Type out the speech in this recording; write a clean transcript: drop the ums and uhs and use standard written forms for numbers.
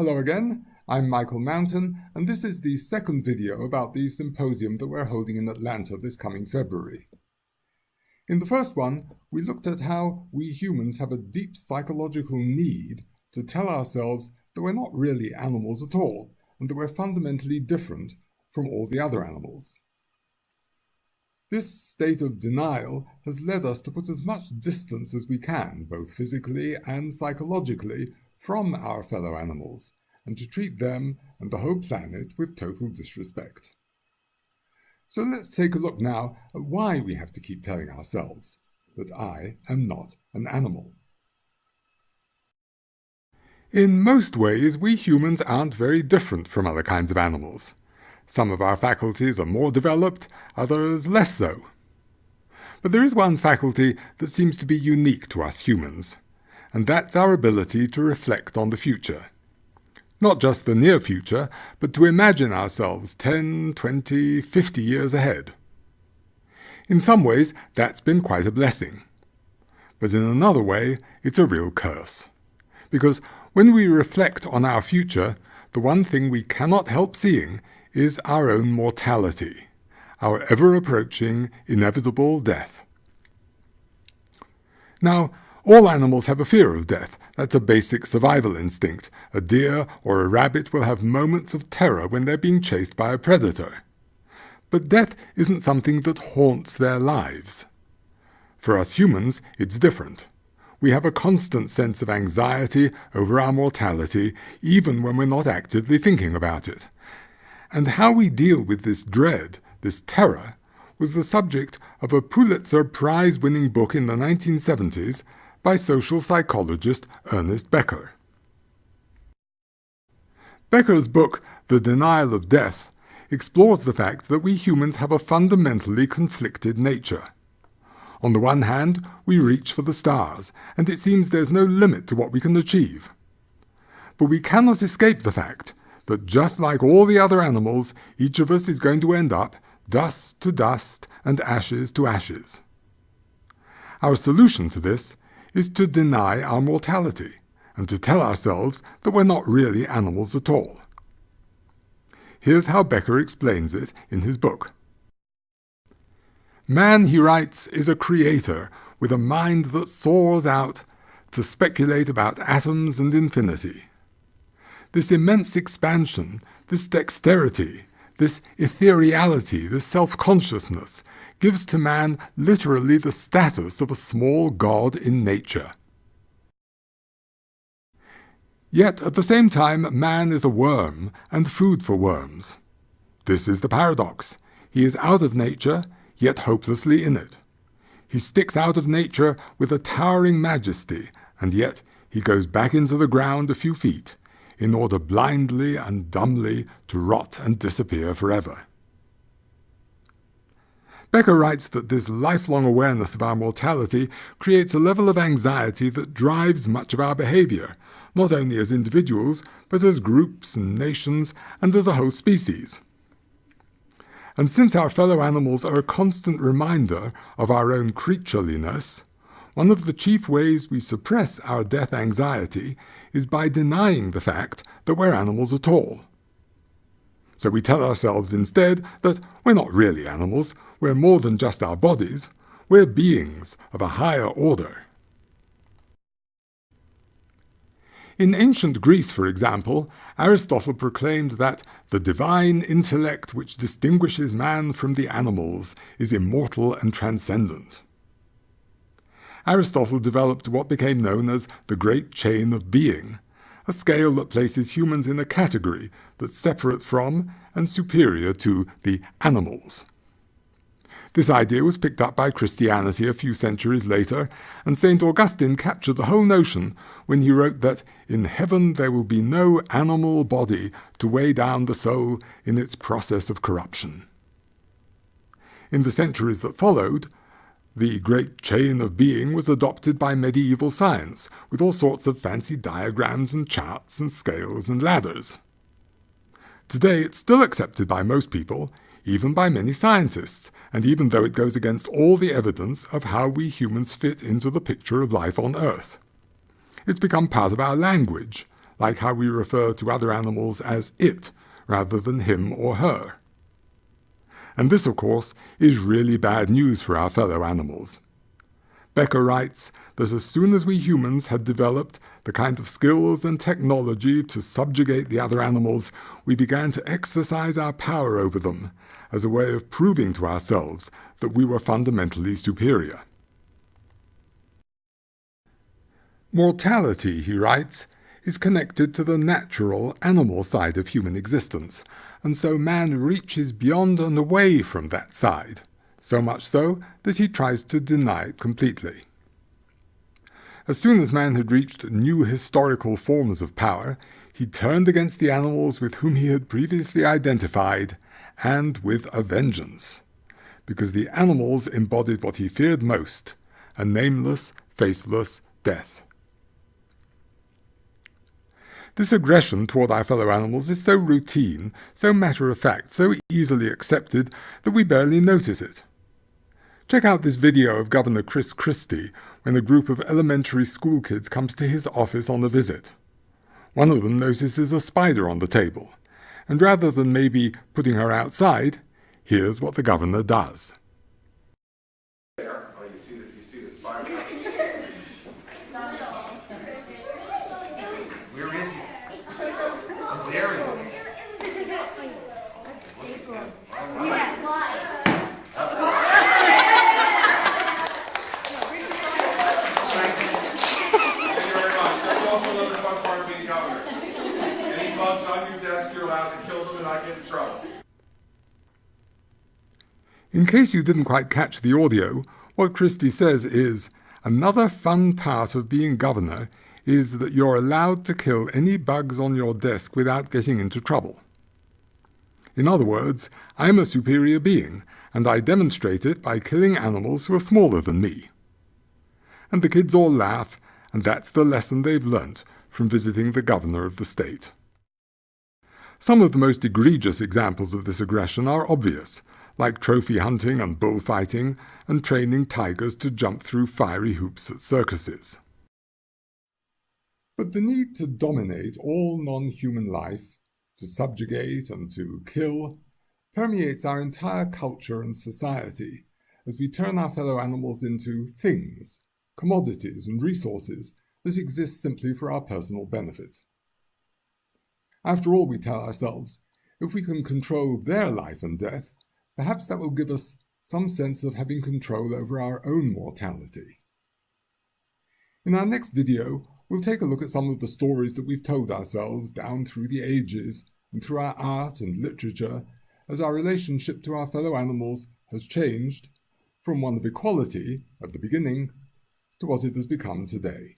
Hello again, I'm Michael Mountain, and this is the second video about the symposium that we're holding in Atlanta this coming February. In the first one, we looked at how we humans have a deep psychological need to tell ourselves that we're not really animals at all, and that we're fundamentally different from all the other animals. This state of denial has led us to put as much distance as we can, both physically and psychologically, from our fellow animals, and to treat them and the whole planet with total disrespect. So let's take a look now at why we have to keep telling ourselves that I am not an animal. In most ways, we humans aren't very different from other kinds of animals. Some of our faculties are more developed, others less so. But there is one faculty that seems to be unique to us humans, and that's our ability to reflect on the future. Not just the near future, but to imagine ourselves 10, 20, 50 years ahead. In some ways, that's been quite a blessing. But in another way, it's a real curse. Because when we reflect on our future, the one thing we cannot help seeing is our own mortality, our ever-approaching, inevitable death. Now, all animals have a fear of death. That's a basic survival instinct. A deer or a rabbit will have moments of terror when they're being chased by a predator. But death isn't something that haunts their lives. For us humans, it's different. We have a constant sense of anxiety over our mortality, even when we're not actively thinking about it. And how we deal with this dread, this terror, was the subject of a Pulitzer Prize-winning book in the 1970s by social psychologist Ernest Becker. Becker's book, The Denial of Death, explores the fact that we humans have a fundamentally conflicted nature. On the one hand, we reach for the stars, and it seems there's no limit to what we can achieve. But we cannot escape the fact that just like all the other animals, each of us is going to end up dust to dust and ashes to ashes. Our solution to this is to deny our mortality, and to tell ourselves that we're not really animals at all. Here's how Becker explains it in his book. Man, he writes, is a creator with a mind that soars out to speculate about atoms and infinity. This immense expansion, this dexterity, this ethereality, this self-consciousness, gives to man literally the status of a small god in nature. Yet at the same time, man is a worm and food for worms. This is the paradox. He is out of nature, yet hopelessly in it. He sticks out of nature with a towering majesty, and yet he goes back into the ground a few feet, in order blindly and dumbly to rot and disappear forever. Becker writes that this lifelong awareness of our mortality creates a level of anxiety that drives much of our behavior, not only as individuals, but as groups and nations, and as a whole species. And since our fellow animals are a constant reminder of our own creatureliness, one of the chief ways we suppress our death anxiety is by denying the fact that we're animals at all. So we tell ourselves instead that we're not really animals, we're more than just our bodies, we're beings of a higher order. In ancient Greece, for example, Aristotle proclaimed that the divine intellect which distinguishes man from the animals is immortal and transcendent. Aristotle developed what became known as the Great Chain of Being, a scale that places humans in a category that's separate from and superior to the animals. This idea was picked up by Christianity a few centuries later, and St. Augustine captured the whole notion when he wrote that in heaven there will be no animal body to weigh down the soul in its process of corruption. In the centuries that followed, the Great Chain of Being was adopted by medieval science, with all sorts of fancy diagrams and charts and scales and ladders. Today it's still accepted by most people, even by many scientists, and even though it goes against all the evidence of how we humans fit into the picture of life on Earth. It's become part of our language, like how we refer to other animals as it, rather than him or her. And this, of course, is really bad news for our fellow animals. Becker writes that as soon as we humans had developed the kind of skills and technology to subjugate the other animals, we began to exercise our power over them as a way of proving to ourselves that we were fundamentally superior. Mortality, he writes, is connected to the natural animal side of human existence, and so man reaches beyond and away from that side, so much so that he tries to deny it completely. As soon as man had reached new historical forms of power, he turned against the animals with whom he had previously identified, and with a vengeance, because the animals embodied what he feared most, a nameless, faceless death. This aggression toward our fellow animals is so routine, so matter-of-fact, so easily accepted that we barely notice it. Check out this video of Governor Christie when a group of elementary school kids comes to his office on a visit. One of them notices a spider on the table, and rather than maybe putting her outside, here's what the governor does. There. Oh, you see the spider? Where is he? Oh, there he is. Let's staple him. Yeah, Thank you very much. That's also another fun part of being governor. Any bugs on your desk, you're allowed to kill them and not get in trouble. In case you didn't quite catch the audio, what Christie says is, another fun part of being governor is that you're allowed to kill any bugs on your desk without getting into trouble. In other words, I'm a superior being, and I demonstrate it by killing animals who are smaller than me. And the kids all laugh, and that's the lesson they've learnt from visiting the governor of the state. Some of the most egregious examples of this aggression are obvious, like trophy hunting and bullfighting, and training tigers to jump through fiery hoops at circuses. But the need to dominate all non-human life, to subjugate and to kill, permeates our entire culture and society as we turn our fellow animals into things, commodities and resources that exist simply for our personal benefit. After all, we tell ourselves, if we can control their life and death, perhaps that will give us some sense of having control over our own mortality. In our next video, we'll take a look at some of the stories that we've told ourselves down through the ages and through our art and literature as our relationship to our fellow animals has changed from one of equality at the beginning to what it has become today.